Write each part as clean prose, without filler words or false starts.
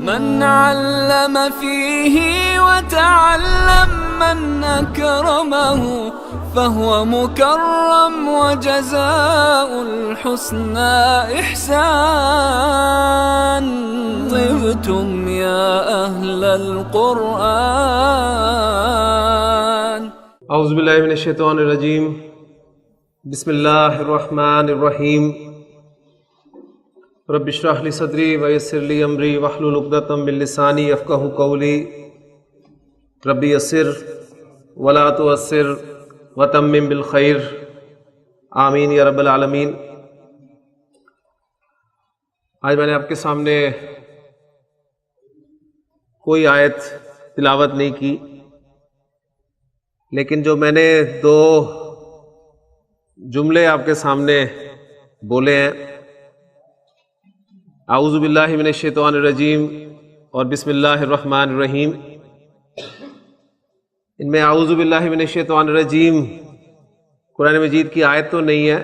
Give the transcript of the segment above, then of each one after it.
من علم فيه وتعلم من أكرمه فهو مكرم وجزاء الحسنى إحسان. طبتم يا أهل القرآن. اعوذ باللہ من الشیطان الرجیم. بسم اللہ الرحمن الرحیم. رب اشرح لی صدری ویسر لی امری واحلل عقدۃ من لسانی یفقہوا قولی. رب یسر ولا تعسر وتمم بالخیر. آمین یا رب العالمین. آج میں نے آپ کے سامنے کوئی آیت تلاوت نہیں کی، لیکن جو میں نے دو جملے آپ کے سامنے بولے ہیں، اعوذ باللہ من الشیطان الرجیم اور بسم اللہ الرحمن الرحیم، ان میں اعوذ باللہ من الشیطان الرجیم قرآن مجید کی آیت تو نہیں ہے،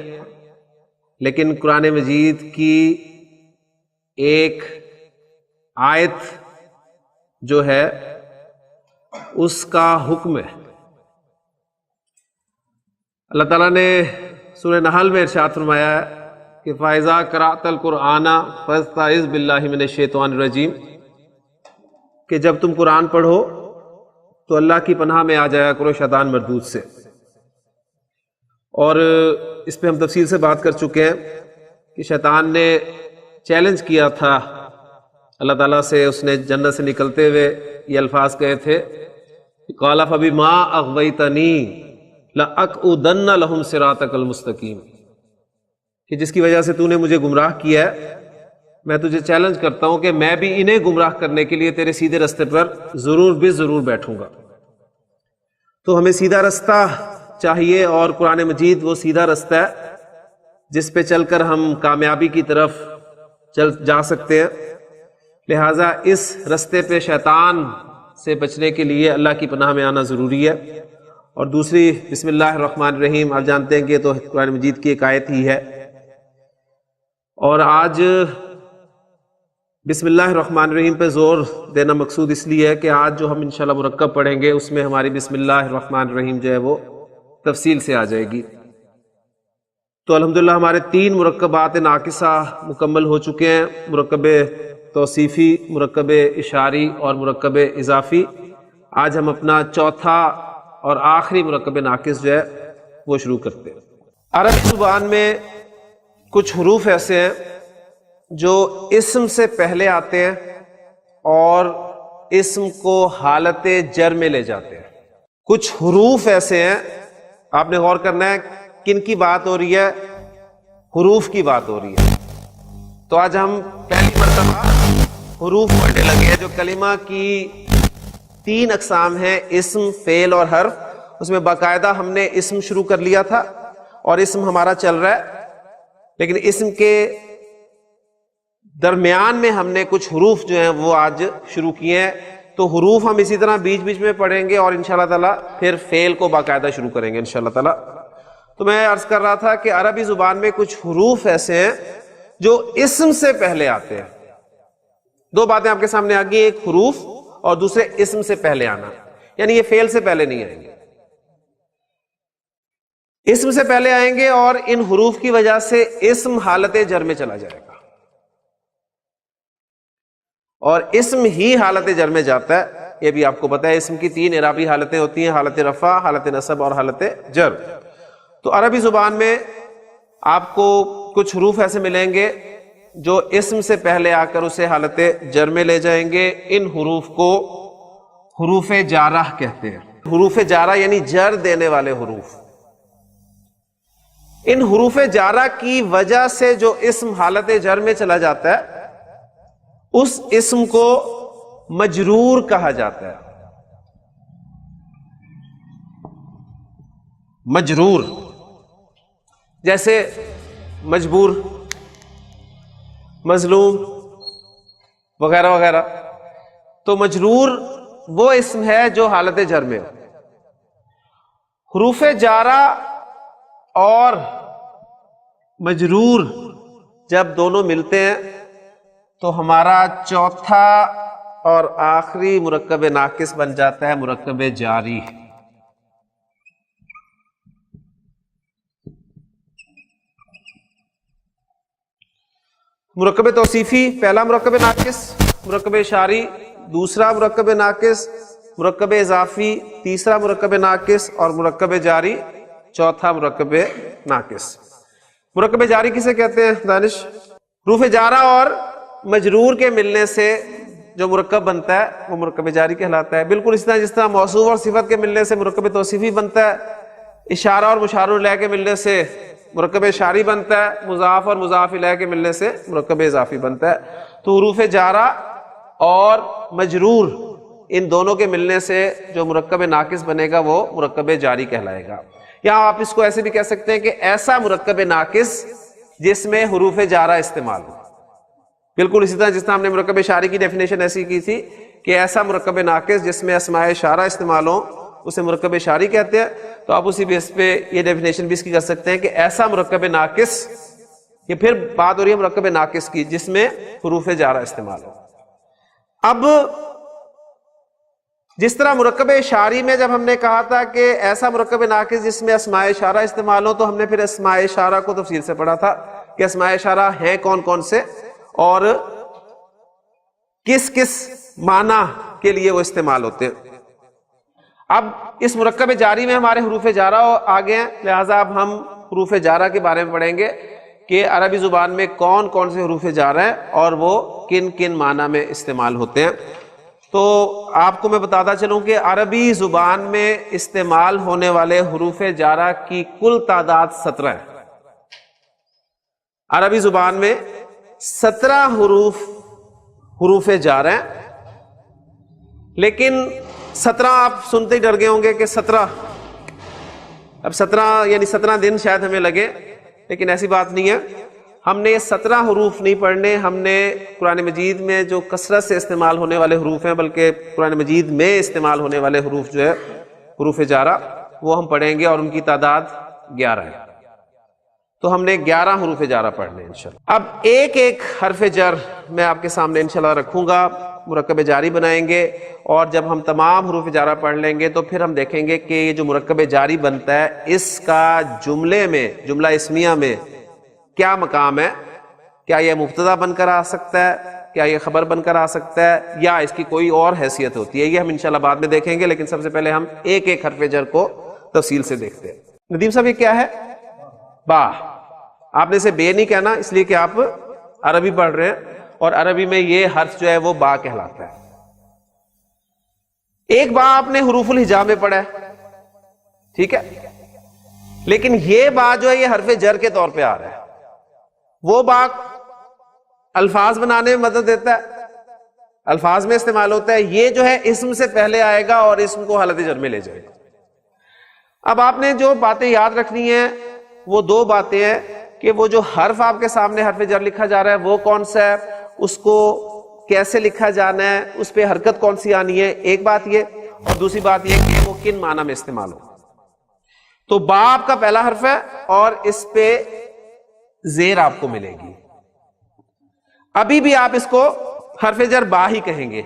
لیکن قرآن مجید کی ایک آیت جو ہے اس کا حکم ہے. اللہ تعالیٰ نے سورہ نحل میں ارشاد فرمایا ہے کہ فَإِذَا قَرَأْتَ الْقُرْآنَ فَاسْتَعِذْ بِاللَّهِ مِنَ الشَّيْطَانِ الرَّجِيمِ، کہ جب تم قرآن پڑھو تو اللہ کی پناہ میں آ جایا کرو شیطان مردود سے. اور اس پہ ہم تفصیل سے بات کر چکے ہیں کہ شیطان نے چیلنج کیا تھا اللہ تعالیٰ سے. اس نے جنت سے نکلتے ہوئے یہ الفاظ کہے تھے قَالَ فَبِمَا أَغْوَيْتَنِي لَأَقْعُدَنَّ لَهُمْ صِرَاطَكَ الْمُسْتَقِيمَ، کہ جس کی وجہ سے تو نے مجھے گمراہ کیا ہے، میں تجھے چیلنج کرتا ہوں کہ میں بھی انہیں گمراہ کرنے کے لیے تیرے سیدھے رستے پر ضرور بھی ضرور بیٹھوں گا. تو ہمیں سیدھا رستہ چاہیے، اور قرآن مجید وہ سیدھا رستہ ہے جس پہ چل کر ہم کامیابی کی طرف جا سکتے ہیں. لہٰذا اس رستے پہ شیطان سے بچنے کے لیے اللہ کی پناہ میں آنا ضروری ہے. اور دوسری بسم اللہ الرحمن الرحیم، آپ جانتے ہیں کہ یہ تو قرآن مجید کی ایک آیت ہی ہے. اور آج بسم اللہ الرحمن الرحیم پہ زور دینا مقصود اس لیے ہے کہ آج جو ہم انشاءاللہ مرکب پڑھیں گے اس میں ہماری بسم اللہ الرحمن الرحیم جو ہے وہ تفصیل سے آ جائے گی. تو الحمدللہ ہمارے 3 مرکبات ناقصہ مکمل ہو چکے ہیں، مرکب توصیفی، مرکب اشاری اور مرکب اضافی. آج ہم اپنا چوتھا اور آخری مرکب ناقص جو ہے وہ شروع کرتے ہیں. عربی زبان میں کچھ حروف ایسے ہیں جو اسم سے پہلے آتے ہیں اور اسم کو حالت جر میں لے جاتے ہیں. کچھ حروف ایسے ہیں، آپ نے غور کرنا ہے کن کی بات ہو رہی ہے، حروف کی بات ہو رہی ہے. تو آج ہم پہلی مرتبہ حروف پڑھنے لگے ہیں. جو کلمہ کی 3 اقسام ہیں، اسم، فعل اور حرف، اس میں باقاعدہ ہم نے اسم شروع کر لیا تھا اور اسم ہمارا چل رہا ہے، لیکن اسم کے درمیان میں ہم نے کچھ حروف جو ہیں وہ آج شروع کیے ہیں. تو حروف ہم اسی طرح بیچ بیچ میں پڑھیں گے اور انشاءاللہ تعالیٰ پھر فعل کو باقاعدہ شروع کریں گے انشاءاللہ تعالیٰ. تو میں عرض کر رہا تھا کہ عربی زبان میں کچھ حروف ایسے ہیں جو اسم سے پہلے آتے ہیں. 2 باتیں آپ کے سامنے آ گئی، ایک حروف اور دوسرے اسم سے پہلے آنا، یعنی یہ فعل سے پہلے نہیں آئیں گے، اسم سے پہلے آئیں گے، اور ان حروف کی وجہ سے اسم حالت جر میں چلا جائے گا اور اسم ہی حالت جر میں جاتا ہے. یہ بھی آپ کو پتا ہے اسم کی 3 اعرابی حالتیں ہوتی ہیں، حالت رفع، حالت نصب اور حالت جر. تو عربی زبان میں آپ کو کچھ حروف ایسے ملیں گے جو اسم سے پہلے آ کر اسے حالت جر میں لے جائیں گے. ان حروف کو حروف جارہ کہتے ہیں. حروف جارہ یعنی جر دینے والے حروف. ان حروف جارہ کی وجہ سے جو اسم حالت جر میں چلا جاتا ہے اس اسم کو مجرور کہا جاتا ہے. مجرور، جیسے مجبور، مظلوم وغیرہ وغیرہ. تو مجرور وہ اسم ہے جو حالت جر میں ہو. حروف جارہ اور مجرور جب دونوں ملتے ہیں تو ہمارا چوتھا اور آخری مرکب ناقص بن جاتا ہے مرکب جاری. مرکب توصیفی پہلا مرکب ناقص، مرکب اشاری دوسرا مرکب ناقص، مرکب اضافی تیسرا مرکب ناقص، اور مرکب جاری چوتھا مرکب ناقص. مرکب جاری کسے کہتے ہیں دانش؟ حروف جارہ اور مجرور کے ملنے سے جو مرکب بنتا ہے وہ مرکب جاری کہلاتا ہے. بالکل اس طرح جس طرح موصوف اور صفت کے ملنے سے مرکب توصیفی بنتا ہے، اشارہ اور مشار الیہ کے ملنے سے مرکب اشاری بنتا ہے، مضاف اور مضاف الیہ کے ملنے سے مرکب اضافی بنتا ہے. تو حروف جارہ اور مجرور ان دونوں کے ملنے سے جو مرکب ناقص بنے گا وہ مرکب جاری کہلائے گا. یا آپ اس کو ایسے بھی کہہ سکتے ہیں کہ ایسا مرکب ناقص جس میں حروف جارہ استعمال ہو. بالکل اسی طرح جس طرح ہم نے مرکب اشاری کی ڈیفینیشن ایسی کی تھی کہ ایسا مرکب ناقص جس میں اسماء اشارہ استعمال ہوں اسے مرکب اشاری کہتے ہیں. تو آپ اسی بیس پہ یہ ڈیفینیشن بھی اس کی کر سکتے ہیں کہ ایسا مرکب ناقص، یہ پھر بات ہو رہی ہے مرکب ناقص کی جس میں حروف جارہ استعمال ہو. اب جس طرح مرکب اشاری میں جب ہم نے کہا تھا کہ ایسا مرکب ناقص جس میں اسماء اشارہ استعمال ہو، تو ہم نے پھر اسماء اشارہ کو تفصیل سے پڑھا تھا کہ اسماء اشارہ ہیں کون کون سے اور کس کس معنی کے لیے وہ استعمال ہوتے ہیں. اب اس مرکب جاری میں ہمارے حروف جارہ آ گئے ہیں، لہٰذا اب ہم حروف جارہ کے بارے میں پڑھیں گے کہ عربی زبان میں کون کون سے حروف جارہ ہیں اور وہ کن کن معنی میں استعمال ہوتے ہیں. تو آپ کو میں بتاتا چلوں کہ عربی زبان میں استعمال ہونے والے حروف جارہ کی کل تعداد 17 ہے. عربی زبان میں 17 حروف جارہ ہیں، لیکن 17 آپ سنتے ہی ڈر گئے ہوں گے کہ 17 اب 17 یعنی 17 دن شاید ہمیں لگے، لیکن ایسی بات نہیں ہے. ہم نے 17 حروف نہیں پڑھنے، ہم نے قرآن مجید میں جو کثرت سے استعمال ہونے والے حروف ہیں، بلکہ قرآن مجید میں استعمال ہونے والے حروف جو ہے حروف جارہ وہ ہم پڑھیں گے اور ان کی تعداد 11 ہے. تو ہم نے 11 حروف جارہ پڑھنے ہیں انشاءاللہ. اب ایک ایک حرف جر میں آپ کے سامنے انشاءاللہ رکھوں گا، مرکب جاری بنائیں گے، اور جب ہم تمام حروف جارہ پڑھ لیں گے تو پھر ہم دیکھیں گے کہ یہ جو مرکب جاری بنتا ہے اس کا جملے میں، جملہ اسمیہ میں کیا مقام ہے. کیا یہ مبتدا بن کر آ سکتا ہے، کیا یہ خبر بن کر آ سکتا ہے، یا اس کی کوئی اور حیثیت ہوتی ہے. یہ ہم انشاءاللہ بعد میں دیکھیں گے، لیکن سب سے پہلے ہم ایک ایک حرف جر کو تفصیل سے دیکھتے ہیں. ندیم صاحب یہ کیا ہے؟ با. آپ نے اسے بے نہیں کہنا اس لیے کہ آپ عربی پڑھ رہے ہیں، اور عربی میں یہ حرف جو ہے وہ با کہلاتا ہے. ایک با آپ نے حروف الہجا میں پڑھا ہے، ٹھیک ہے، لیکن یہ با جو ہے یہ حرف جر کے طور پہ آ رہا ہے. وہ با الفاظ بنانے میں مدد دیتا ہے، الفاظ میں استعمال ہوتا ہے. یہ جو ہے اسم سے پہلے آئے گا اور اسم کو حالت جر میں لے جائے گا. اب آپ نے جو باتیں یاد رکھنی ہیں وہ دو باتیں ہیں کہ وہ جو حرف آپ کے سامنے حرف جر لکھا جا رہا ہے وہ کون سا ہے، اس کو کیسے لکھا جانا ہے، اس پہ حرکت کون سی آنی ہے، ایک بات یہ، اور دوسری بات یہ کہ وہ کن معنی میں استعمال ہو. تو با آپ کا پہلا حرف ہے اور اس پہ زیر آپ کو ملے گی. ابھی بھی آپ اس کو حرف جر با ہی کہیں گے،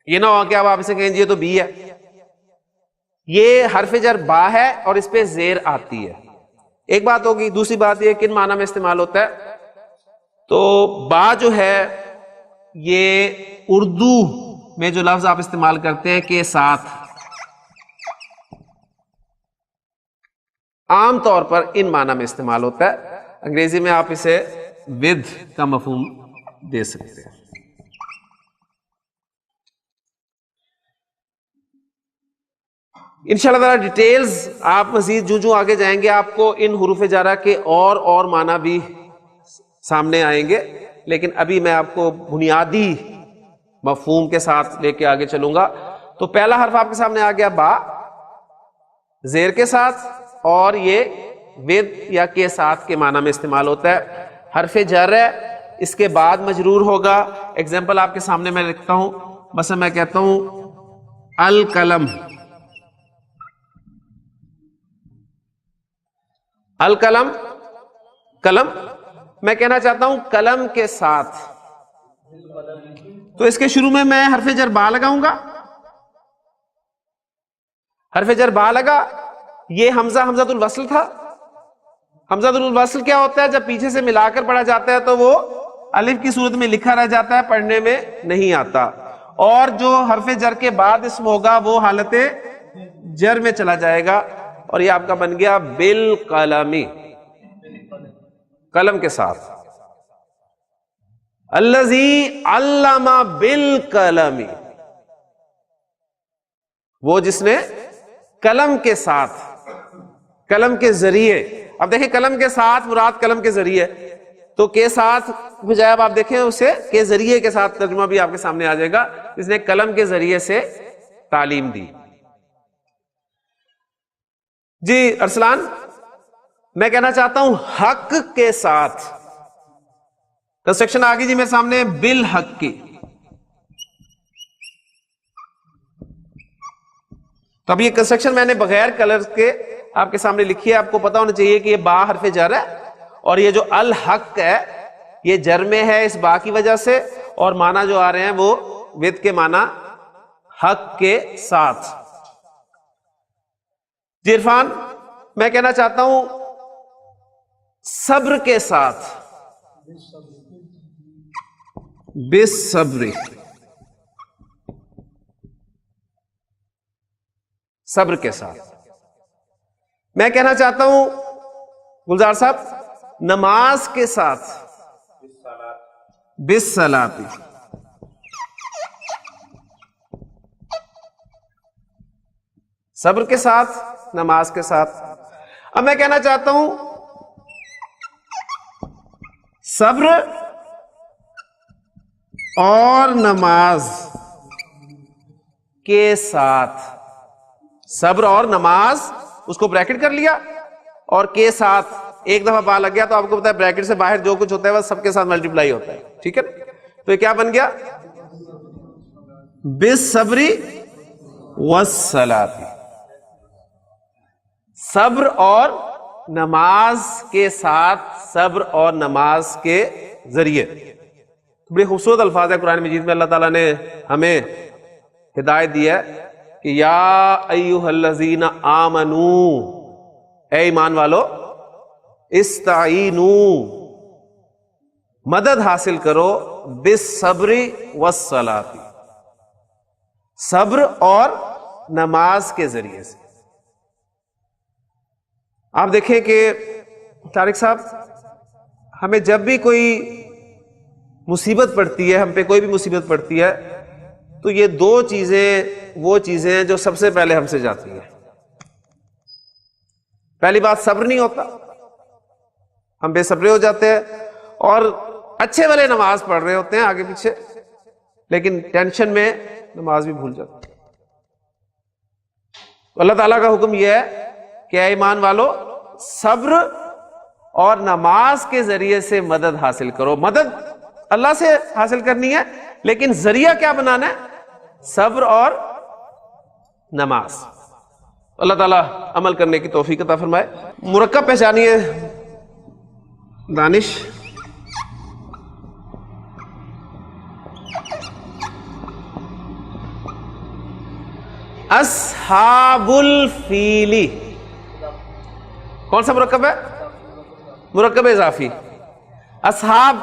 یہ نہ ہو کہ اب آپ اسے کہیں جی یہ تو بی ہے. یہ حرف جر با ہے اور اس پہ زیر آتی ہے، ایک بات ہوگی. دوسری بات یہ کن معنی میں استعمال ہوتا ہے. تو با جو ہے یہ اردو میں جو لفظ آپ استعمال کرتے ہیں کے ساتھ، عام طور پر ان معنی میں استعمال ہوتا ہے. انگریزی میں آپ اسے ود کا مفہوم دے سکتے ہیں. انشاءاللہ تعالی ڈیٹیلز آپ مزید جو آگے جائیں گے آپ کو ان حروف جارہ کے اور معنی بھی سامنے آئیں گے، لیکن ابھی میں آپ کو بنیادی مفہوم کے ساتھ لے کے آگے چلوں گا. تو پہلا حرف آپ کے سامنے آ گیا با زیر کے ساتھ، اور یہ ود یا کے ساتھ کے معنی میں استعمال ہوتا ہے. حرف جر ہے، اس کے بعد مجرور ہوگا. ایگزامپل آپ کے سامنے میں لکھتا ہوں، مثلا میں کہتا ہوں القلم. القلم قلم، میں کہنا چاہتا ہوں قلم کے ساتھ. تو اس کے شروع میں حرف جر با لگاؤں گا. حرف جر با لگا, یہ حمزہ حمزۃ الوصل تھا. حمزۃ الوصل کیا ہوتا ہے؟ جب پیچھے سے ملا کر پڑھا جاتا ہے تو وہ الف کی صورت میں لکھا رہ جاتا ہے, پڑھنے میں نہیں آتا. اور جو حرف جر کے بعد اسم ہوگا وہ حالت جر میں چلا جائے گا, اور یہ آپ کا بن گیا بالقلم, قلم کے ساتھ. الذی علم بالقلم, وہ جس نے قلم کے ساتھ, قلم کے ذریعے. اب دیکھیں قلم کے ساتھ مراد قلم کے ذریعے, تو کے ساتھ بجائے اب آپ دیکھیں اسے کے ذریعے کے ساتھ ترجمہ بھی آپ کے سامنے آ جائے گا, جس نے قلم کے ذریعے سے تعلیم دی. جی ارسلان, میں کہنا چاہتا ہوں حق کے ساتھ. کنسٹرکشن آ گئی جی میرے سامنے, بالحق کی. تو اب یہ کنسٹرکشن میں نے بغیر کلر کے آپ کے سامنے لکھی ہے. آپ کو پتا ہونا چاہیے کہ یہ با حرف جر ہے, اور یہ جو الحق ہے یہ جر میں ہے اس با کی وجہ سے, اور معنی جو آ رہے ہیں وہ ود کے معنی حق کے ساتھ. جی عرفان, میں کہنا چاہتا ہوں صبر کے ساتھ. بالصبر, صبر کے ساتھ. میں کہنا چاہتا ہوں گلزار صاحب نماز کے ساتھ. بالصلاۃ, صبر کے ساتھ, نماز کے ساتھ. اب میں کہنا چاہتا ہوں صبر اور نماز کے ساتھ. صبر اور نماز, اس کو بریکٹ کر لیا, اور کے ساتھ ایک دفعہ با لگ گیا تو آپ کو پتا ہے بریکٹ سے باہر جو کچھ ہوتا ہے وہ سب کے ساتھ ملٹیپلائی ہوتا ہے. ٹھیک ہے, تو یہ کیا بن گیا؟ بالصبر والصلاۃ. صبر اور نماز کے ساتھ, صبر اور نماز کے ذریعے. بڑے خوبصورت الفاظ ہے قرآن مجید میں. اللہ تعالیٰ نے ہمیں ہدایت دی ہے کہ یا ایھا الذین آمنو, اے ایمان والو, استعینوا, مدد حاصل کرو, بالصبر والصلاۃ, صبر اور نماز کے ذریعے سے. آپ دیکھیں کہ طارق صاحب, ہمیں جب بھی کوئی مصیبت پڑتی ہے, ہم پہ کوئی بھی مصیبت پڑتی ہے, تو یہ دو چیزیں وہ چیزیں ہیں جو سب سے پہلے ہم سے جاتی ہیں. پہلی بات صبر نہیں ہوتا, ہم بے صبرے ہو جاتے ہیں, اور اچھے والے نماز پڑھ رہے ہوتے ہیں آگے پیچھے, لیکن ٹینشن میں نماز بھی بھول جاتے ہیں. تو اللہ تعالیٰ کا حکم یہ ہے کہ اے ایمان والو, صبر اور نماز کے ذریعے سے مدد حاصل کرو. مدد اللہ سے حاصل کرنی ہے, لیکن ذریعہ کیا بنانا ہے؟ صبر اور نماز. اللہ تعالیٰ عمل کرنے کی توفیق عطا فرمائے. مرکب پہچانیے دانش. اصحاب الفیل کون سا مرکب ہے؟ مرکب اضافی. اصحاب,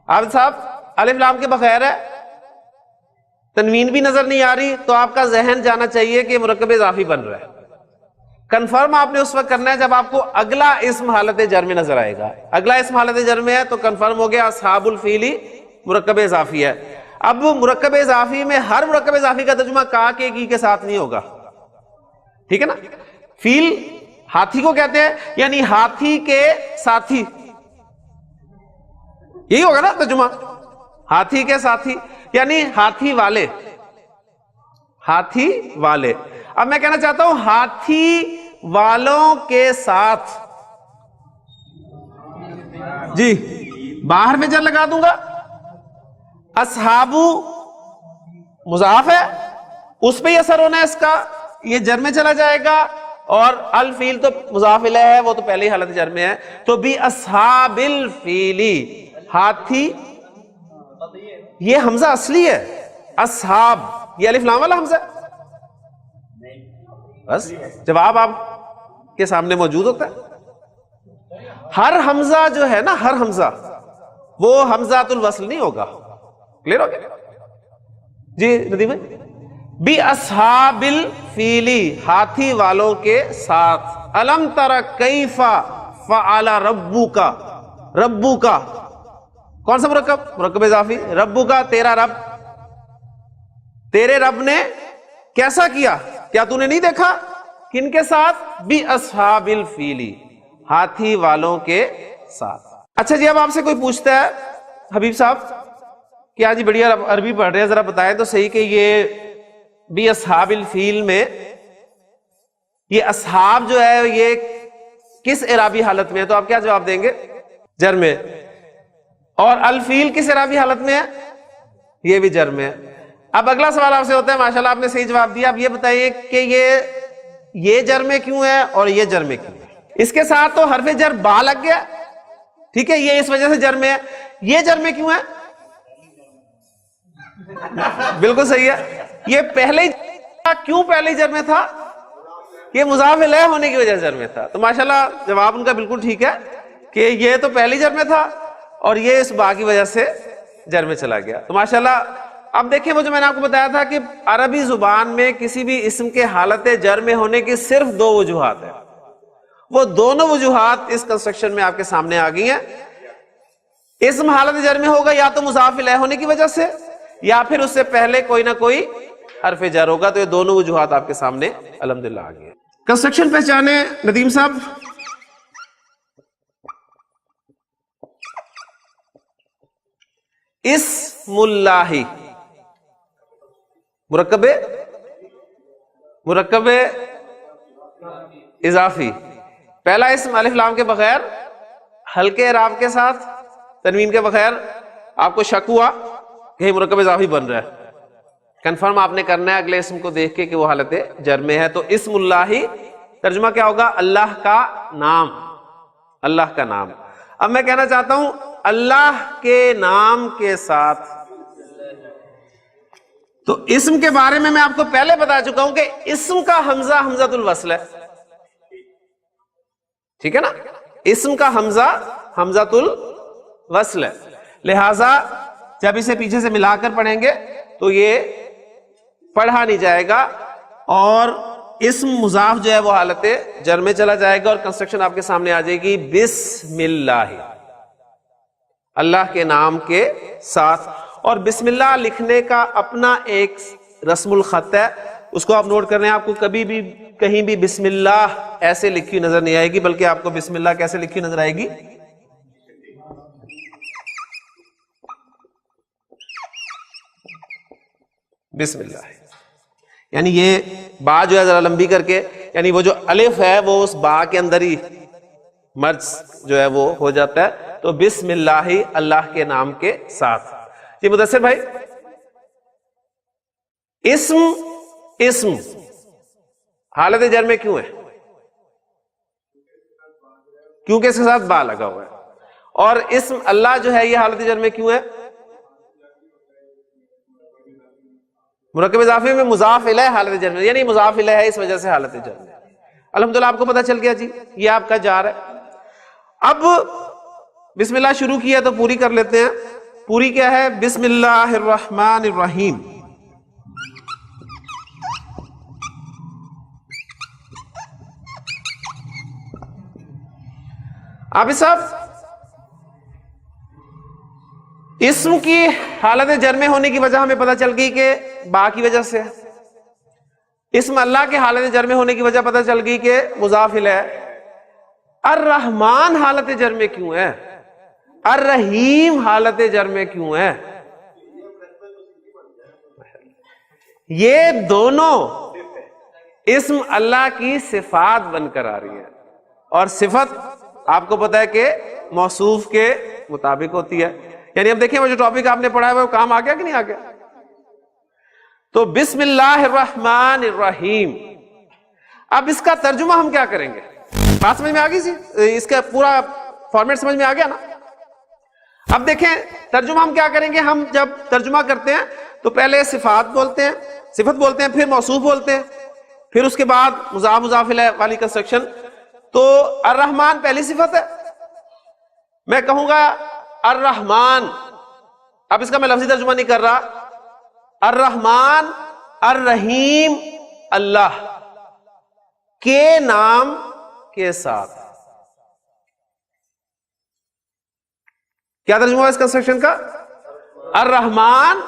عابد صاحب الف لام کے بغیر ہے, تنوین بھی نظر نہیں آ رہی, تو آپ کا ذہن جانا چاہیے کہ مرکب اضافی بن رہا ہے. کنفرم آپ نے اس وقت کرنا ہے جب آپ کو اگلا اسم حالت جر میں نظر آئے گا. اگلا اسم حالت جر میں ہے تو کنفرم ہو گیا اصحاب الفیل مرکب اضافی ہے. اب مرکب اضافی میں ہر مرکب اضافی کا ترجمہ کا کے ساتھ نہیں ہوگا. ٹھیک ہے نا. فیل ہاتھی کو کہتے ہیں, یعنی ہاتھی کے ساتھی, یہی ہوگا نا ترجمہ, ہاتھی کے ساتھی یعنی ہاتھی والے, ہاتھی والے. اب میں کہنا چاہتا ہوں ہاتھی والوں کے ساتھ. جی باہر میں جر لگا دوں گا. اصحابو مضاف ہے, اس پہ ہی اثر ہونا ہے اس کا, یہ جر میں چلا جائے گا, اور الفیل تو مضاف الیہ ہے, وہ تو پہلے ہی حالت جر میں ہے. تو بھی اصحاب الفیلی, ہاتھی, یہ حمزہ اصلی ہے، اصحاب، یہ الف لام والا حمزہ ہے؟ بس جواب آپ کے سامنے موجود ہوتا ہے. ہر حمزہ جو ہے نا، ہر حمزہ وہ حمزۃ الوصل نہیں ہوگا. کلیئر ہو گیا جی ندیم بھائی؟ بی اصحاب الفیل، ہاتھی والوں کے ساتھ. الم تر کیف فعل ربک، ربو کا کون سا مرکب؟ مرکب اضافی. ربو کا تیرا رب، تیرے رب نے کیسا کیا؟ کیا تو نے نہیں دیکھا؟ کن کے ساتھ؟ بی اصحاب الفیل، ہاتھی والوں کے ساتھ. اچھا جی، اب آپ سے کوئی پوچھتا ہے حبیب صاحب کہ ہاں جی بڑھیا عربی پڑھ رہے ہیں، ذرا بتائیں تو صحیح کہ یہ بی اصحاب الفیل میں یہ اصحاب جو ہے یہ کس اعرابی حالت میں ہے؟ تو آپ کیا جواب دیں گے؟ جر میں. اور الفیل کس اعرابی حالت میں ہے؟ یہ بھی جر میں ہے. اب اگلا سوال آپ سے ہوتا ہے، ماشاءاللہ آپ نے صحیح جواب دیا. اب یہ بتائیے کہ یہ جر میں کیوں ہے اور یہ جر میں کیوں ہے؟ اس کے ساتھ تو حرف جر با لگ گیا، ٹھیک ہے، یہ اس وجہ سے جر میں ہے. یہ جر میں کیوں ہے؟ بالکل صحیح ہے. یہ پہلے کیوں پہلے جر میں تھا؟ یہ مضاف الیہ ہونے کی وجہ سے جر میں تھا. تو ماشاءاللہ جواب ان کا بالکل ٹھیک ہے کہ یہ تو پہلی جر میں تھا اور یہ اس با کی وجہ سے جر میں چلا گیا. تو ماشاءاللہ اب دیکھیں، وہ جو میں نے آپ کو بتایا تھا کہ عربی زبان میں کسی بھی اسم کے حالت جر میں ہونے کی صرف دو وجوہات ہیں. وہ دونوں وجوہات اس کنسٹرکشن میں آپ کے سامنے آ گئی ہیں. اسم حالت جر میں ہوگا یا تو مضاف الیہ ہونے کی وجہ سے یا پھر اس سے پہلے کوئی نہ کوئی حرف جر ہوگا. تو یہ دونوں وجوہات آپ کے سامنے الحمدللہ آ گئی ہیں. کنسٹرکشن پہچانے ندیم صاحب. اسم اللہ مرکب اضافی. پہلا اسم الف لام کے بغیر، ہلکے اعراب کے ساتھ، تنوین کے بغیر. آپ کو شک ہوا کہ مرکب اضافی بن رہا ہے، کنفرم آپ نے کرنا ہے اگلے اسم کو دیکھ کے کہ وہ حالت جر میں ہے. تو اسم اللہ ترجمہ کیا ہوگا؟ اللہ کا نام. اللہ کا نام. اب میں کہنا چاہتا ہوں اللہ کے نام کے ساتھ. تو اسم کے بارے میں آپ کو پہلے بتا چکا ہوں کہ اسم کا حمزہ حمزۃ الوصل ہے، ٹھیک ہے نا؟ اسم کا حمزہ حمزۃ الوصل ہے. لہذا جب اسے پیچھے سے ملا کر پڑھیں گے تو یہ پڑھا نہیں جائے گا اور اسم مضاف جو ہے وہ حالت جر میں چلا جائے گا اور کنسٹرکشن آپ کے سامنے آ جائے گی بسم اللہ، اللہ کے نام کے ساتھ. اور بسم اللہ لکھنے کا اپنا ایک رسم الخط ہے، اس کو آپ نوٹ کر رہے ہیں. آپ کو کبھی بھی کہیں بھی بسم اللہ ایسے لکھی نظر نہیں آئے گی، بلکہ آپ کو بسم اللہ کیسے لکھی نظر آئے گی؟ بسم اللہ. یعنی یہ با جو ہے ذرا لمبی کر کے، یعنی وہ جو الف ہے وہ اس با کے اندر ہی مرج جو ہے وہ ہو جاتا ہے. تو بسم اللہ، اللہ کے نام کے ساتھ. جی مدثر بھائی، اسم حالت جر میں کیوں ہے؟ کیونکہ اس کے ساتھ با لگا ہوا ہے. اور اسم اللہ جو ہے یہ حالت جر میں کیوں ہے؟ مرکب اضافی میں مضاف الیہ حالت جر میں، یعنی مضاف الیہ ہے اس وجہ سے حالت جر میں. الحمدللہ آپ کو پتہ چل گیا جی، یہ آپ کا جار ہے. اب بسم اللہ شروع کی ہے تو پوری کر لیتے ہیں. پوری کیا ہے؟ بسم اللہ الرحمن الرحیم. عابد صاحب، اسم کی حالت جر میں ہونے کی وجہ ہمیں پتہ چل گئی کہ با کی وجہ سے. اسم اللہ کے حالت جر میں ہونے کی وجہ پتہ چل گئی کہ مضاف الیہ. الرحمن حالت جر میں کیوں ہے؟ الرحیم حالت جر میں کیوں ہے؟ یہ دونوں اسم اللہ کی صفات بن کر آ رہی ہے، اور صفت آپ کو پتا ہے کہ موصوف کے مطابق ہوتی ہے. یعنی اب دیکھیں وہ جو ٹاپک آپ نے پڑھا ہے وہ کام آ گیا کہ نہیں آ گیا؟ تو بسم اللہ الرحمن الرحیم. اب اس کا ترجمہ ہم کیا کریں گے؟ بات سمجھ میں آ گئی؟ اس کا پورا فارمیٹ سمجھ میں آ گیا نا؟ اب دیکھیں ترجمہ ہم کیا کریں گے، ہم جب ترجمہ کرتے ہیں تو پہلے صفات بولتے ہیں، صفت بولتے ہیں، پھر موصوف بولتے ہیں، پھر اس کے بعد مضاف مضاف الیہ والی کنسٹرکشن. تو الرحمن پہلی صفت ہے. میں کہوں گا الرحمن، اب اس کا میں لفظی ترجمہ نہیں کر رہا، الرحمن الرحیم اللہ کے نام کے ساتھ. کیا ترجمہ ہے اس کنسٹرکشن کا؟ الرحمن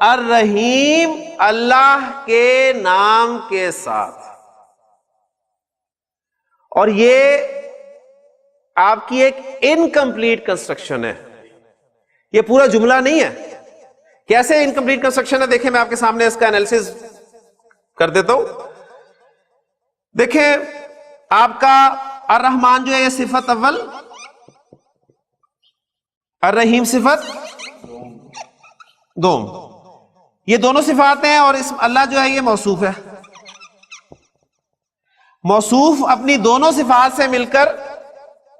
الرحیم اللہ کے نام کے ساتھ. اور یہ آپ کی ایک انکمپلیٹ کنسٹرکشن ہے، یہ پورا جملہ نہیں ہے. کیسے انکمپلیٹ کنسٹرکشن ہے دیکھیں، میں آپ کے سامنے اس کا انالیسس کر دیتا ہوں. دیکھیں آپ کا الرحمن جو ہے یہ صفت اول، الرحیم صفت دوم، یہ دونوں صفات ہیں، اور اسم اللہ جو ہے یہ موصوف ہے. موصوف اپنی دونوں صفات سے مل کر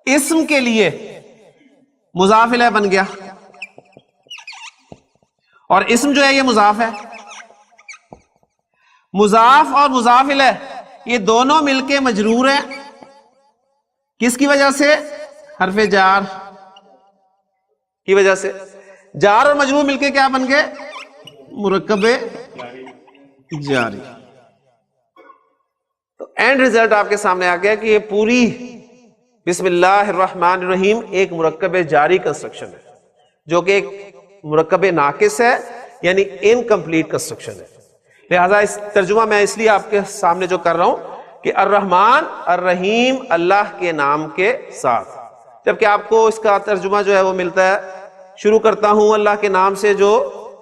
اسم کے لیے مضاف الیہ بن گیا، اور اسم جو ہے یہ مضاف ہے. مضاف اور مضاف الیہ یہ دونوں مل کے مجرور ہیں. کس کی وجہ سے؟ حرف جار کی وجہ سے. جار اور مجرور مل کے کیا بن گئے؟ مرکب جاری. تو اینڈ ریزلٹ آپ کے سامنے آ گیا کہ یہ پوری بسم اللہ الرحمن الرحیم ایک مرکب جاری کنسٹرکشن ہے، جو کہ ایک مرکب ناقص ہے، یعنی انکمپلیٹ کنسٹرکشن ہے. لہذا اس ترجمہ میں اس لیے آپ کے سامنے جو کر رہا ہوں کہ الرحمن الرحیم اللہ کے نام کے ساتھ، جبکہ آپ کو اس کا ترجمہ جو ہے وہ ملتا ہے شروع کرتا ہوں اللہ کے نام سے جو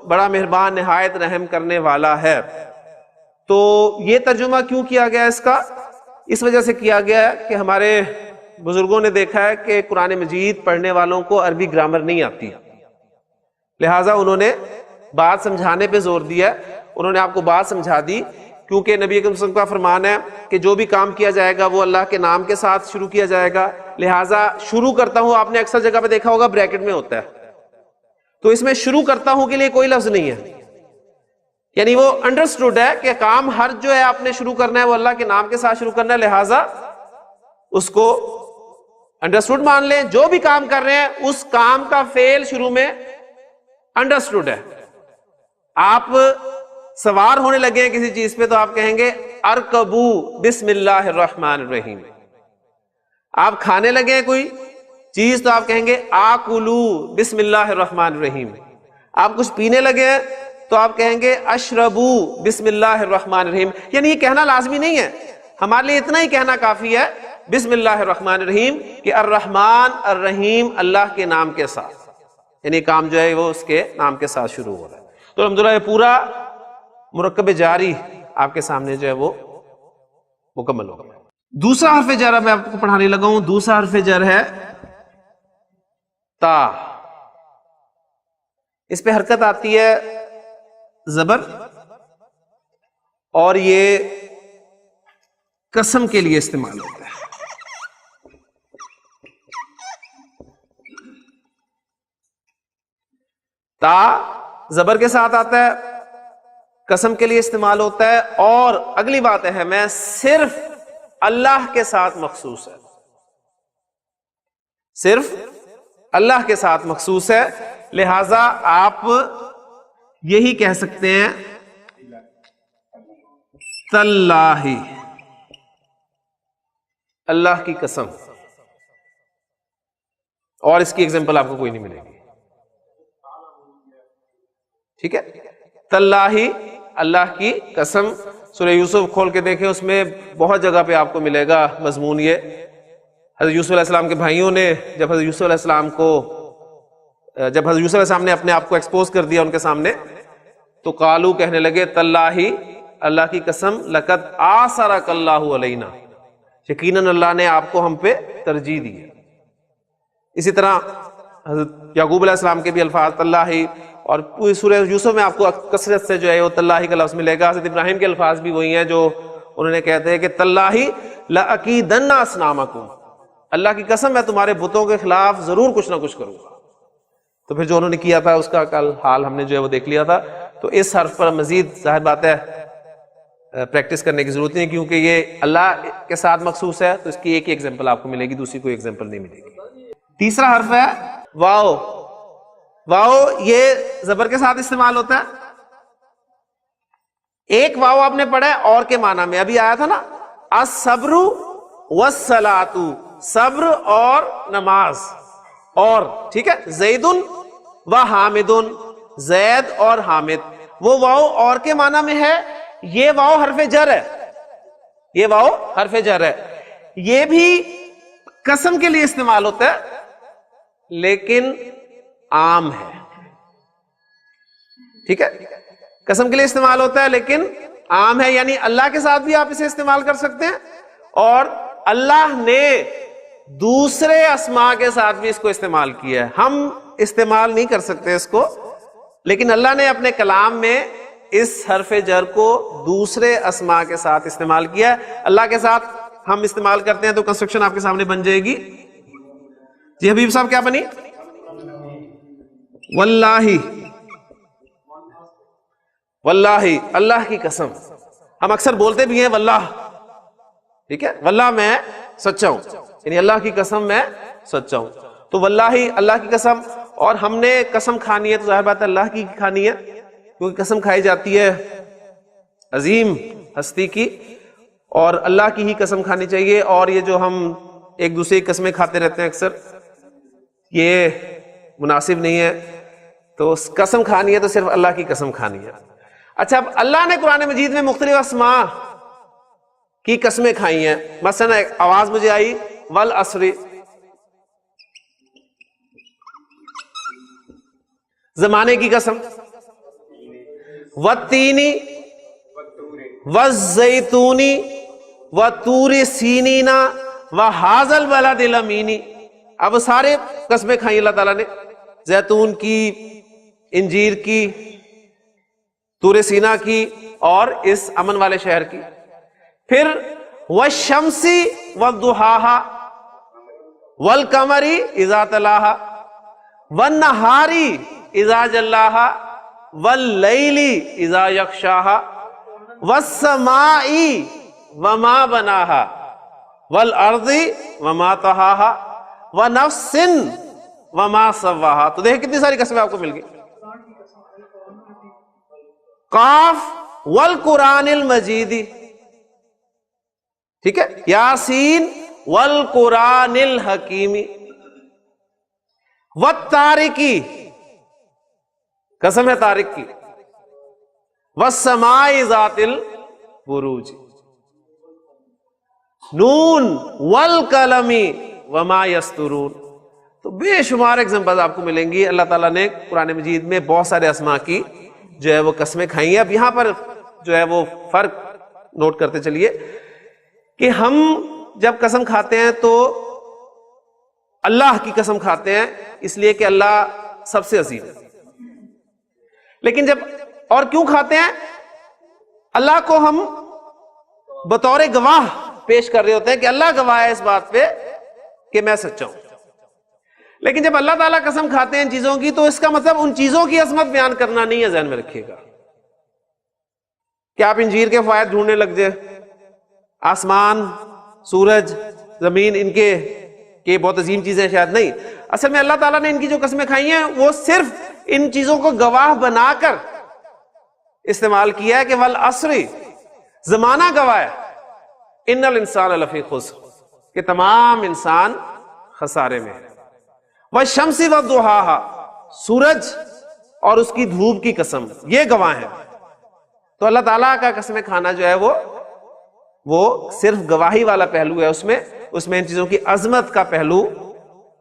بڑا مہربان نہایت رحم کرنے والا ہے. تو یہ ترجمہ کیوں کیا گیا اس کا؟ اس وجہ سے کیا گیا ہے کہ ہمارے بزرگوں نے دیکھا ہے کہ قرآن مجید پڑھنے والوں کو عربی گرامر نہیں آتی، لہٰذا انہوں نے بات سمجھانے پہ زور دیا. انہوں نے آپ کو بات سمجھا دی، کیونکہ نبی اکرم صلی اللہ علیہ وسلم کا فرمان ہے کہ جو بھی کام کیا جائے گا وہ اللہ کے نام کے ساتھ شروع کیا جائے گا. لہٰذا شروع کرتا ہوں آپ نے اکثر جگہ پہ دیکھا ہوگا بریکٹ میں ہوتا ہے، تو اس میں شروع کرتا ہوں کے لیے کوئی لفظ نہیں ہے، یعنی وہ انڈرسٹوڈ ہے کہ کام ہر جو ہے آپ نے شروع کرنا ہے وہ اللہ کے نام کے ساتھ شروع کرنا ہے. لہٰذا اس کو انڈرسٹوڈ مان لیں. جو بھی کام کر رہے ہیں اس کام کا فعل شروع میں انڈرسٹوڈ ہے. آپ سوار ہونے لگے ہیں کسی چیز پہ تو آپ کہیں گے ارکبو بسم اللہ الرحمن الرحیم. آپ کھانے لگے ہیں کوئی چیز تو آپ کہیں گے آکلو بسم اللہ الرحمن الرحیم. آپ کچھ پینے لگے ہیں تو آپ کہیں گے اشربو بسم اللہ الرحمن الرحیم. یعنی یہ کہنا لازمی نہیں ہے، ہمارے لیے اتنا ہی کہنا کافی ہے بسم اللہ الرحمن الرحیم، کہ الرحمن الرحیم اللہ کے نام کے ساتھ، یعنی کام جو ہے وہ اس کے نام کے ساتھ شروع ہو رہا ہے. تو الحمدللہ یہ پورا مرکب جاری آپ کے سامنے جو ہے وہ مکمل ہوگا. دوسرا حرف جر میں آپ کو پڑھانے لگا ہوں. دوسرا حرف جر ہے تا. اس پہ حرکت آتی ہے زبر، اور یہ قسم کے لیے استعمال ہوتا ہے. تا زبر کے ساتھ آتا ہے، قسم کے لیے استعمال ہوتا ہے، اور اگلی بات ہے میں صرف اللہ کے ساتھ مخصوص ہے، صرف اللہ کے ساتھ مخصوص ہے. لہذا آپ یہی کہہ سکتے ہیں تاللہ، اللہ کی قسم. اور اس کی ایگزامپل آپ کو کوئی نہیں ملے گی. ٹھیک ہے، تاللہ اللہ کی قسم. سورہ یوسف کھول کے دیکھیں، اس میں بہت جگہ پہ آپ کو ملے گا مضمون یہ. حضرت یوسف علیہ السلام کے بھائیوں نے جب حضرت یوسف علیہ السلام نے اپنے آپ کو ایکسپوز کر دیا ان کے سامنے، تو قالو کہنے لگے تاللہ اللہ کی قسم لقد آثرک اللہ علینا، یقیناً اللہ نے آپ کو ہم پہ ترجیح دی ہے. اسی طرح حضرت یعقوب علیہ السلام کے بھی الفاظ تاللہ، اور پوری سورہ یوسف میں آپ کو کثرت سے جو ہے وہ تاللہ کا لفظ ملے گا. حضرت ابراہیم کے الفاظ بھی وہی ہیں جو انہوں نے کہتے ہیں کہ تاللہ لأکیدن اصنامکم، اللہ کی قسم میں تمہارے بتوں کے خلاف ضرور کچھ نہ کچھ کروں گا. تو پھر جو انہوں نے کیا تھا اس کا کل حال ہم نے جو ہے وہ دیکھ لیا تھا. تو اس حرف پر مزید ظاہر بات ہے پریکٹس کرنے کی ضرورت نہیں, کیونکہ یہ اللہ کے ساتھ مخصوص ہے, تو اس کی ایک ہی ایگزامپل آپ کو ملے گی, دوسری کوئی ایگزامپل نہیں ملے گی. تیسرا حرف ہے واو. واو یہ زبر کے ساتھ استعمال ہوتا ہے. ایک واو آپ نے پڑھا ہے اور کے معنی میں, ابھی آیا تھا نا الصبر والصلاۃ, صبر اور نماز, اور ٹھیک ہے زید و حامد, زید اور حامد. وہ واو اور کے معنی میں ہے, یہ واو حرف جر ہے, یہ واو حرف جر ہے. یہ بھی قسم کے لیے استعمال ہوتا ہے لیکن عام ہے, ٹھیک ہے, قسم کے لیے استعمال ہوتا ہے لیکن عام ہے, یعنی اللہ کے ساتھ بھی آپ اسے استعمال کر سکتے ہیں, اور اللہ نے دوسرے اسماء کے ساتھ بھی اس کو استعمال کیا ہے. ہم استعمال نہیں کر سکتے اس کو, لیکن اللہ نے اپنے کلام میں اس حرف جر کو دوسرے اسماء کے ساتھ استعمال کیا ہے. اللہ کے ساتھ ہم استعمال کرتے ہیں تو کنسٹرکشن آپ کے سامنے بن جائے گی. جی حبیب صاحب کیا بنی؟ واللہ, واللہ اللہ کی قسم. ہم اکثر بولتے بھی ہیں واللہ, ٹھیک ہے, واللہ میں سچا ہوں, یعنی اللہ کی قسم میں سچا ہوں. تو واللہ اللہ کی قسم, اور ہم نے قسم کھانی ہے تو ظاہر بات ہے اللہ کی کھانی ہے, کیونکہ قسم کھائی جاتی ہے عظیم ہستی کی, اور اللہ کی ہی قسم کھانی چاہیے. اور یہ جو ہم ایک دوسرے کی قسمیں کھاتے رہتے ہیں اکثر, یہ مناسب نہیں ہے. تو قسم کھانی ہے تو صرف اللہ کی قسم کھانی ہے. اچھا, اب اللہ نے قرآن مجید میں مختلف اسماء کی قسمیں کھائی ہیں. مثلا ایک آواز مجھے آئی والعصر, زمانے کی قسم, والتینی والزیتونی وطور سینین وہذا البلد الامین. اب سارے قسمیں کھائی اللہ تعالیٰ نے, زیتون کی, انجیر کی, طور سینا کی, اور اس امن والے شہر کی. پھر والشمس والضحاہا والقمر اذا تلاہا والنہار اذا جلاہا واللیل اذا یغشاہا والسماء وما بناہا والارض وما طحاہا ونفس وما سواہا. تو دیکھیں کتنی ساری قسمیں آپ کو مل گئی. قاف والقرآن المجید, ٹھیک ہے, یاسین والقرآن الحکیم, والطارقی, قسم ہے طارق کی, والسماء ذات البروج, نون والقلم وما یسطرون. تو بے شمار ایگزامپل آپ کو ملیں گی. اللہ تعالیٰ نے قرآن مجید میں بہت سارے اسماء کی جو ہے وہ قسمیں کھائی ہیں. اب یہاں پر جو ہے وہ فرق نوٹ کرتے چلیے کہ ہم جب قسم کھاتے ہیں تو اللہ کی قسم کھاتے ہیں اس لیے کہ اللہ سب سے عظیم ہے. لیکن جب اور کیوں کھاتے ہیں, اللہ کو ہم بطور گواہ پیش کر رہے ہوتے ہیں کہ اللہ گواہ ہے اس بات پہ کہ میں سچا ہوں. لیکن جب اللہ تعالیٰ قسم کھاتے ہیں ان چیزوں کی تو اس کا مطلب ان چیزوں کی عظمت بیان کرنا نہیں ہے. ذہن میں رکھیے گا کہ آپ انجیر کے فوائد ڈھونڈنے لگ جائے, آسمان, سورج, زمین, ان کے کہ بہت عظیم چیزیں شاید نہیں. اصل میں اللہ تعالیٰ نے ان کی جو قسمیں کھائی ہیں وہ صرف ان چیزوں کو گواہ بنا کر استعمال کیا ہے کہ والعصر, زمانہ گواہ ہے, ان الانسان لفی خسر, کہ تمام انسان خسارے میں ہے. والشمس والضحاہا, سورج اور اس کی دھوپ کی قسم, یہ گواہ ہے. تو اللہ تعالیٰ کا قسمیں کھانا جو ہے وہ صرف گواہی والا پہلو ہے, اس میں ان چیزوں کی عظمت کا پہلو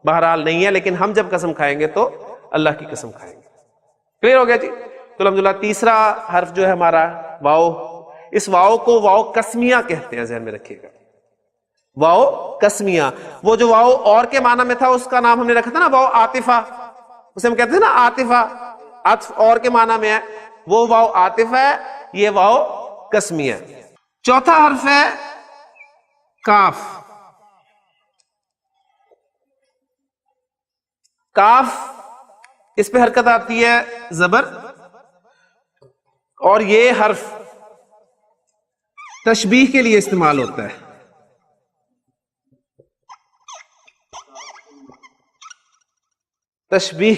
بہرحال نہیں ہے. لیکن ہم جب قسم کھائیں گے تو اللہ کی قسم کھائیں گے. کلیئر ہو گیا جی؟ تو الحمدللہ تیسرا حرف جو ہے ہمارا واو, اس واو کو واو قسمیہ کہتے ہیں, ذہن میں رکھیے گا. واو قسمیہ, وہ جو واو اور کے معنی میں تھا اس کا نام ہم نے رکھا تھا نا واو عاطفہ, اسے ہم کہتے ہیں نا عاطفہ, عطف اور کے معنی میں ہے, وہ واو عاطفہ ہے, یہ واو قسمیہ. چوتھا حرف ہے کاف. کاف اس پہ حرکت آتی ہے زبر، اور یہ حرف تشبیہ کے لیے استعمال ہوتا ہے. تشبیہ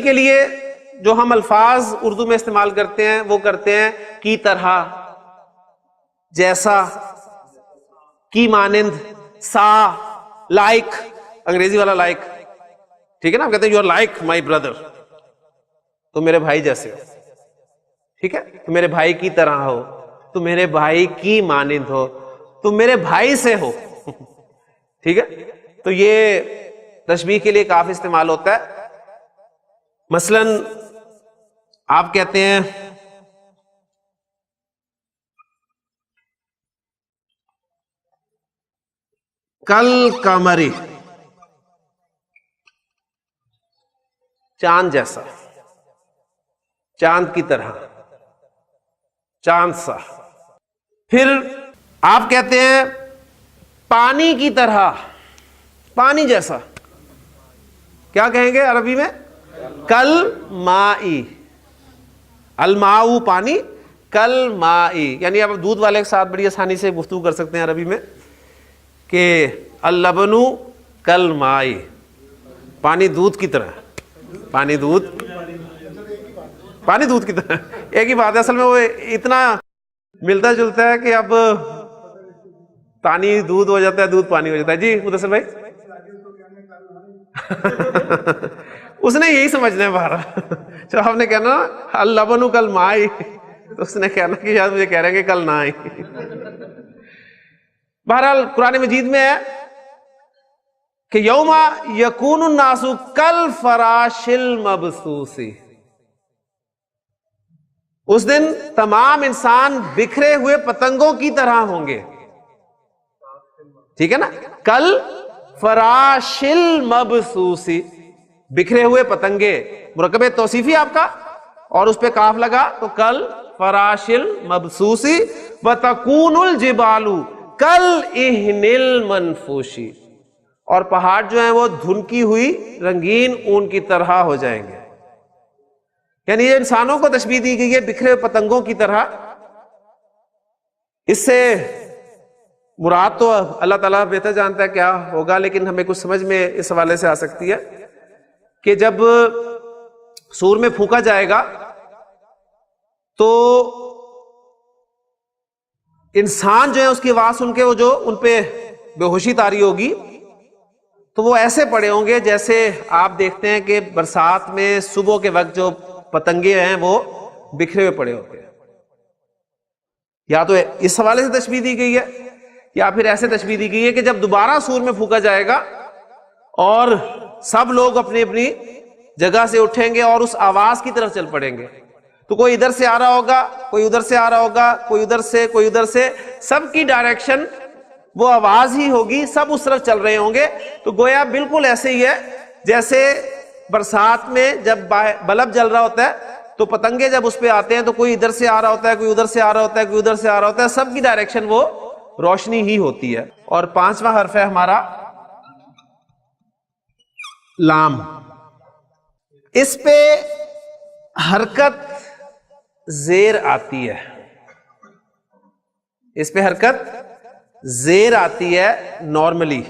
کے لیے جو ہم الفاظ اردو میں استعمال کرتے ہیں وہ کرتے ہیں کی طرح، جیسا، کی مانند، سا، لائک، انگریزی والا لائک، ٹھیک ہے نا. ہم کہتے ہیں you are like my brother, تو میرے بھائی جیسے ہو، ٹھیک ہے. تو میرے بھائی کی طرح ہو، تو میرے بھائی کی مانند ہو، تو میرے بھائی سے ہو، ٹھیک ہے. تو یہ تشبیہ کے لیے کافی استعمال ہوتا ہے. مثلا آپ کہتے ہیں کل قمری، چاند جیسا، چاند کی طرح، چاند سا. پھر آپ کہتے ہیں پانی کی طرح، پانی جیسا، کیا کہیں گے عربی میں؟ کل مائی، الماء پانی، کل مائی. یعنی آپ دودھ والے کے ساتھ بڑی آسانی سے گفتگو کر سکتے ہیں عربی میں کہ اللبن کل مائی، پانی دودھ کی طرح، پانی دودھ کی طرح ایک ہی بات ہے. اصل میں وہ اتنا ملتا جلتا ہے کہ اب پانی دودھ ہو جاتا ہے، دودھ پانی ہو جاتا ہے. جی مدثر بھائی اس نے یہی سمجھنا ہے باہر. جب آپ نے کہنا اللبن کل مائی، تو اس نے کہنا کہ شاید مجھے کہہ رہے ہیں کہ کل نہ آئی. بہرحال قرآن مجید میں ہے کہ یوم یکون الناس کالفراش المبثوث، اس دن تمام انسان بکھرے ہوئے پتنگوں کی طرح ہوں گے، ٹھیک ہے نا. کل فراش المبثوث، بکھرے ہوئے پتنگے، مرکب توصیفی آپ کا اور اس پہ کاف لگا تو کل فراش المبثوث وتکون الجبال کالعہن المنفوش، اور پہاڑ جو ہیں وہ دھنکی ہوئی رنگین اون کی طرح ہو جائیں گے. یعنی یہ انسانوں کو تشبیہ دی گئی ہے بکھرے ہوئے پتنگوں کی طرح. اس سے مراد تو اللہ تعالیٰ بہتر جانتا ہے کیا ہوگا، لیکن ہمیں کچھ سمجھ میں اس حوالے سے آ سکتی ہے کہ جب سور میں پھونکا جائے گا تو انسان جو ہے اس کی آواز سن کے وہ جو ان پہ بے ہوشی طاری ہوگی، تو وہ ایسے پڑے ہوں گے جیسے آپ دیکھتے ہیں کہ برسات میں صبح کے وقت جو پتنگے ہیں وہ بکھرے ہوئے پڑے ہوتے ہیں. یا تو اس حوالے سے تشبیہ دی گئی ہے، یا پھر ایسے تشبیہ دی گئی ہے کہ جب دوبارہ سور میں پھونکا جائے گا اور سب لوگ اپنی اپنی جگہ سے اٹھیں گے اور اس آواز کی طرف چل پڑیں گے، تو کوئی ادھر سے آ رہا ہوگا، کوئی ادھر سے آ رہا ہوگا، کوئی ادھر سے، کوئی ادھر سے، سب کی ڈائریکشن وہ آواز ہی ہوگی، سب اس طرف چل رہے ہوں گے. تو گویا بالکل ایسے ہی ہے جیسے برسات میں جب بلب جل رہا ہوتا ہے تو پتنگے جب اس پہ آتے ہیں تو کوئی ادھر سے آ رہا ہوتا ہے، کوئی ادھر سے آ رہا ہوتا ہے، کوئی ادھر سے آ رہا ہوتا ہے، سب کی ڈائریکشن وہ روشنی ہی ہوتی ہے. اور پانچواں حرف ہے ہمارا لام. اس پہ حرکت زیر آتی ہے، اس پہ حرکت زیر آتی ہے نارملی،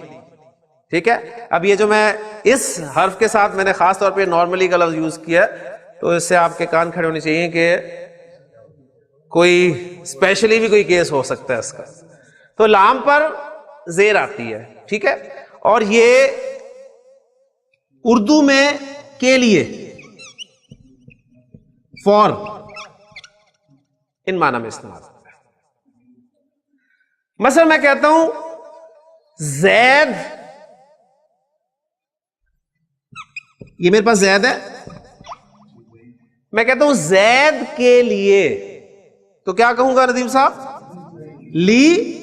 ٹھیک ہے. اب یہ جو میں اس حرف کے ساتھ میں نے خاص طور پہ نارملی کا لفظ یوز کیا ہے، تو اس سے آپ کے کان کھڑے ہونے چاہیے کہ کوئی اسپیشلی بھی کوئی کیس ہو سکتا ہے اس کا. تو لام پر زیر آتی ہے، ٹھیک ہے. اور یہ اردو میں کے لیے، فور، ان معنی میں استعمال ہوتا ہے. مثلا میں کہتا ہوں زید، یہ میرے پاس زید ہے، میں کہتا ہوں زید کے لیے، تو کیا کہوں گا ندیم صاحب؟ لی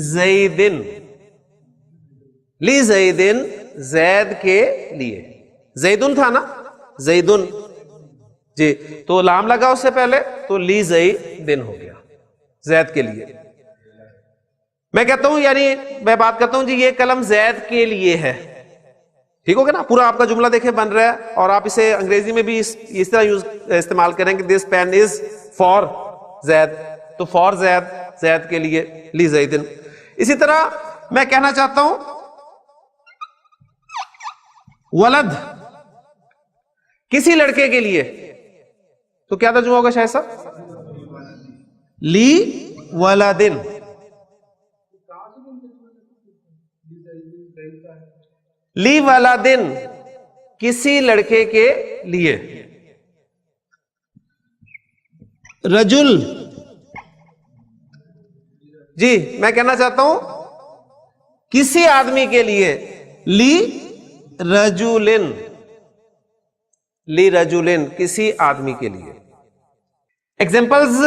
زیدن، لی زیدن، زید کے لیے. زیدن تھا نا، زیدن، جی، تو لام لگا اس سے پہلے تو لی زیدن ہو گیا، زید کے لیے. میں کہتا ہوں، یعنی میں بات کرتا ہوں جی یہ قلم زید کے لیے ہے، ٹھیک ہو گیا نا؟ پورا آپ کا جملہ دیکھیں بن رہا ہے، اور آپ اسے انگریزی میں بھی اس طرح استعمال کریں کہ دس پین از فار زید، تو فار زید، زید کے لیے، لی زیدن۔ اسی طرح میں کہنا چاہتا ہوں ولد کسی لڑکے کے لیے، تو کیا ترجمہ ہوگا شاید صاحب؟ لی ولدن۔ لی ولدن کسی لڑکے کے لیے۔ رجل، جی میں کہنا چاہتا ہوں کسی آدمی کے لیے، لی رجولن، لی رجولن کسی آدمی کے لیے۔ ایگزامپلز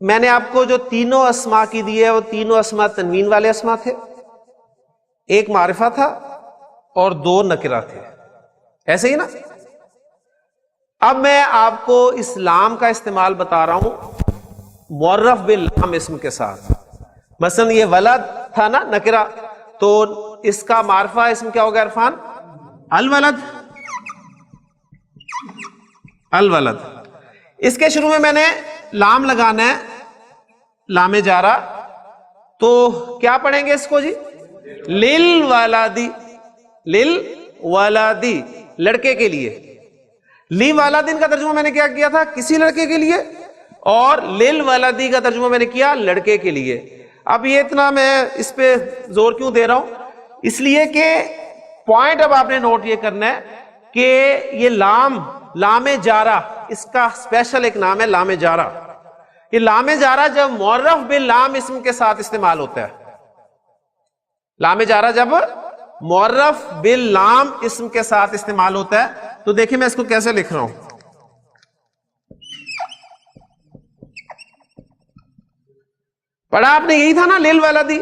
میں نے آپ کو جو تینوں اسما کی دی ہے، وہ تینوں اسما تنوین والے اسما تھے، ایک معرفہ تھا اور دو نکرہ تھے، ایسے ہی نا؟ اب میں آپ کو اس لام کا استعمال بتا رہا ہوں معرف باللام اسم کے ساتھ۔ مثلا یہ ولد تھا نا نکرہ، تو اس کا معرفہ اسم کیا ہوگا عرفان؟ الولد، الولد۔ اس کے شروع میں نے لام لگانا ہے، لام جارہ، تو کیا پڑھیں گے اس کو جی؟ للولدی، للولدی لڑکے کے لیے۔ لی والدین کا ترجمہ میں نے کیا کیا تھا؟ کسی لڑکے کے لیے، اور للولدی کا ترجمہ میں نے کیا لڑکے کے لیے۔ اب یہ اتنا میں اس پہ زور کیوں دے رہا ہوں؟ اس لیے کہ پوائنٹ اب آپ نے نوٹ یہ کرنا ہے کہ یہ لام، لام جارہ، اس کا اسپیشل ایک نام ہے لام جارہ۔ یہ لام جارہ جب معرف باللام اسم کے ساتھ استعمال ہوتا ہے، لام جارہ جب معرف باللام اسم کے ساتھ استعمال ہوتا ہے، تو دیکھیں میں اس کو کیسے لکھ رہا ہوں۔ پڑھا آپ نے یہی تھا نا للولدی،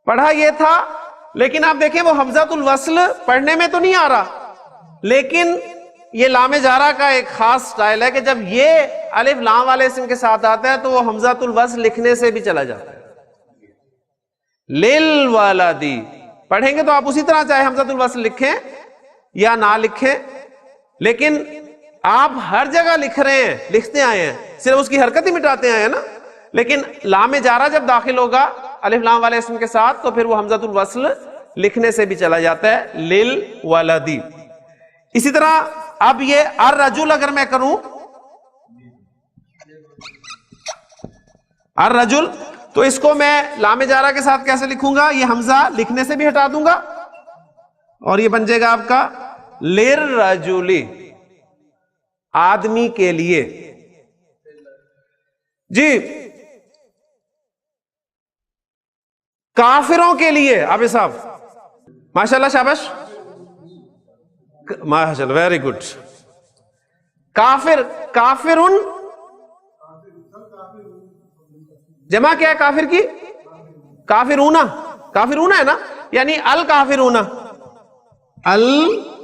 پڑھا یہ تھا، لیکن آپ دیکھیں وہ حمزۃ الوصل پڑھنے میں تو نہیں آ رہا، لیکن یہ لام جارہ کا ایک خاص سٹائل ہے کہ جب یہ الف لام والے اسم کے ساتھ آتا ہے تو وہ حمزۃ الوصل لکھنے سے بھی چلا جاتا ہے۔ للولدی پڑھیں گے تو آپ اسی طرح چاہے حمزۃ الوصل لکھیں یا نہ لکھیں، لیکن آپ ہر جگہ لکھ رہے ہیں، لکھتے آئے ہیں، صرف اس کی حرکت ہی مٹاتے آئے ہیں نا۔ لیکن لام جارہ جب داخل ہوگا الف لام والے اسم کے ساتھ تو پھر وہ حمزۃ الوصل لکھنے سے بھی چلا جاتا ہے، للولدی۔ اسی طرح اب یہ الرجل اگر میں کروں، الرجل، تو اس کو میں لام جارہ کے ساتھ کیسے لکھوں گا؟ یہ حمزہ لکھنے سے بھی ہٹا دوں گا، اور یہ بن جائے گا آپ کا للرجل، آدمی کے لیے۔ جی کافروں کے لیے، عابد صاحب ماشاءاللہ، شاباش، ماشاءاللہ، ویری گڈ۔ کافر، کافرن جمع کیا ہے کافر کی؟ کافرون، کافرون ہے نا، یعنی الکافرون، الکافرون۔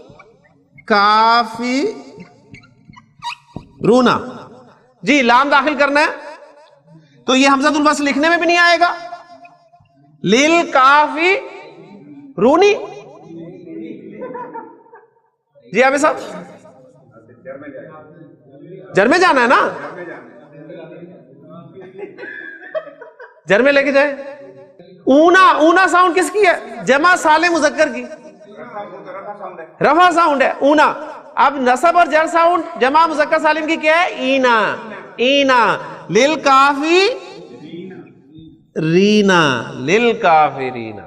جی لام داخل کرنا ہے تو یہ حمزۃ الوصل لکھنے میں بھی نہیں آئے گا، للکافرونی۔ جی عابد صاحب، جر میں جانا ہے نا، جر میں لے کے جائے۔ اونا، اونا ساؤنڈ کس کی ہے؟ جمع سالم مذکر کی، رفع ساؤنڈ ہے اونا۔ اب نصب اور جر ساؤنڈ جمع مذکر سالم کی کیا ہے؟ اینا، اینا۔ للکافی رینا، للکافرین۔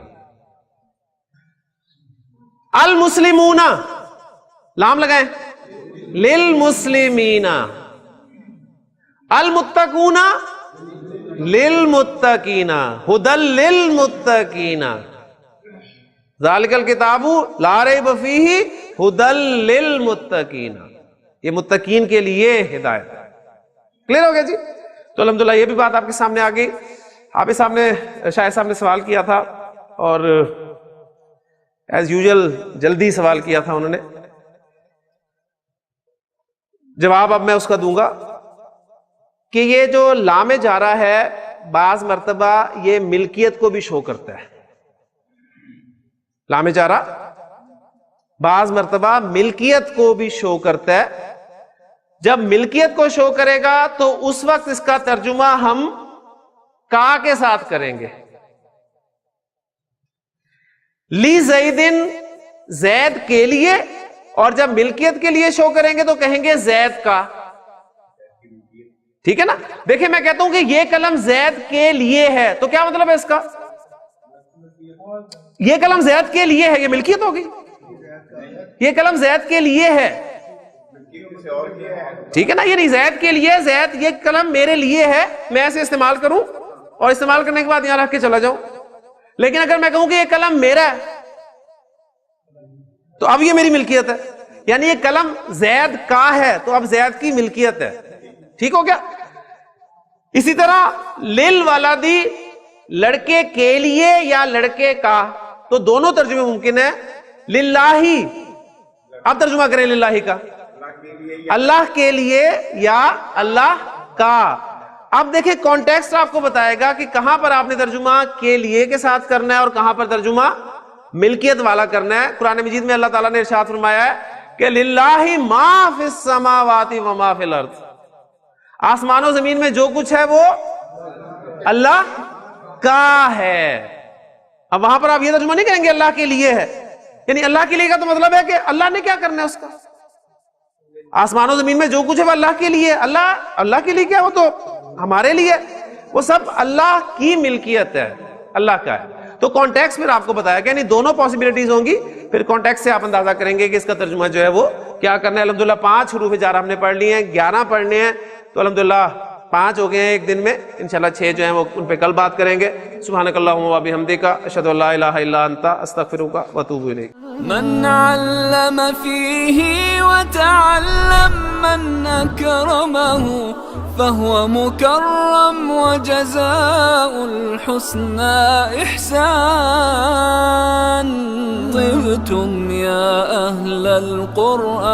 المسلمون، لام لگائیں، للمسلمین۔ المتقون، للمتقین، ھدی للمتقین۔ ذالک الکتاب لا ریب فیہ ھدی للمتقین، یہ متقین کے لیے ہدایت ہے۔ کلیئر ہو گیا جی؟ تو الحمدللہ یہ بھی بات آپ کے سامنے آ گئی۔ حافظ صاحب نے، شاہد صاحب نے سوال کیا تھا، اور ایز یوزل جلدی سوال کیا تھا انہوں نے، جواب اب میں اس کا دوں گا کہ یہ جو لام جارہ ہے بعض مرتبہ یہ ملکیت کو بھی شو کرتا ہے۔ لام جارہ بعض مرتبہ ملکیت کو بھی شو کرتا ہے. جب ملکیت کو شو کرے گا تو اس وقت اس کا ترجمہ ہم کا کے ساتھ کریں گے. لی زیدن زید کے لیے, اور جب ملکیت کے لیے شو کریں گے تو کہیں گے زید کا. ٹھیک ہے نا. دیکھیں میں کہتا ہوں کہ یہ قلم زید کے لیے ہے, تو کیا مطلب ہے اس کا؟ یہ قلم زید کے لیے ہے, یہ ملکیت ہوگی. یہ قلم زید کے لیے ہے, ٹھیک ہے نا. یہ نہیں زید کے لیے, زید یہ قلم میرے لیے ہے, میں ایسے استعمال کروں اور استعمال کرنے کے بعد یہاں رکھ کے چلا جاؤں. لیکن اگر میں کہوں کہ یہ قلم میرا ہے تو اب یہ میری ملکیت ہے. یعنی یہ قلم زید کا ہے تو اب زید کی ملکیت ہے. ٹھیک ہو گیا. اسی طرح لل ولدی لڑکے کے لیے یا لڑکے کا, تو دونوں ترجمے ممکن ہے. للہ, اب ترجمہ کریں للہ کا, اللہ کے لیے یا اللہ کا. اب دیکھیں کانٹیکسٹ آپ کو بتائے گا کہ کہاں پر آپ نے ترجمہ کے لیے کے ساتھ کرنا ہے اور کہاں پر ترجمہ ملکیت والا کرنا ہے. قرآن مجید میں اللہ تعالیٰ نے ارشاد فرمایا ہے کہ للہ ما فی السماوات و ما فی الارض, آسمان و زمین میں جو کچھ ہے وہ اللہ کا ہے. اب وہاں پر آپ یہ ترجمہ نہیں کریں گے اللہ کے لیے ہے, یعنی اللہ کے لیے کا تو مطلب ہے کہ اللہ نے کیا کرنا ہے اس کا. آسمان و زمین میں جو کچھ ہے وہ اللہ کے لیے. اللہ کے لیے کیا, وہ تو ہمارے لیے, وہ سب اللہ کی ملکیت ہے, اللہ کا ہے. تو کانٹیکس پھر آپ کو بتایا کہ یعنی دونوں پاسبلٹیز ہوں گی. پھر کانٹیکس سے آپ اندازہ کریں گے کہ اس کا ترجمہ جو ہے وہ کیا کرنا ہے. الحمدللہ 5 حروف جار ہم نے پڑھ لیے ہیں, 11 پڑھنے ہیں, تو الحمدللہ 5 ہو گئے ہیں ایک دن میں. انشاءاللہ 6 جو ہیں وہ ان پہ کل بات کریں گے. سبحانک اللہم و بحمدک, اشہد ان لا الہ الا انت, استغفرک و اتوب الیک. من علم فيه وتعلم من أكرمه فهو مكرم وجزاء الحسنى إحسان. طبتم يا أهل القرآن.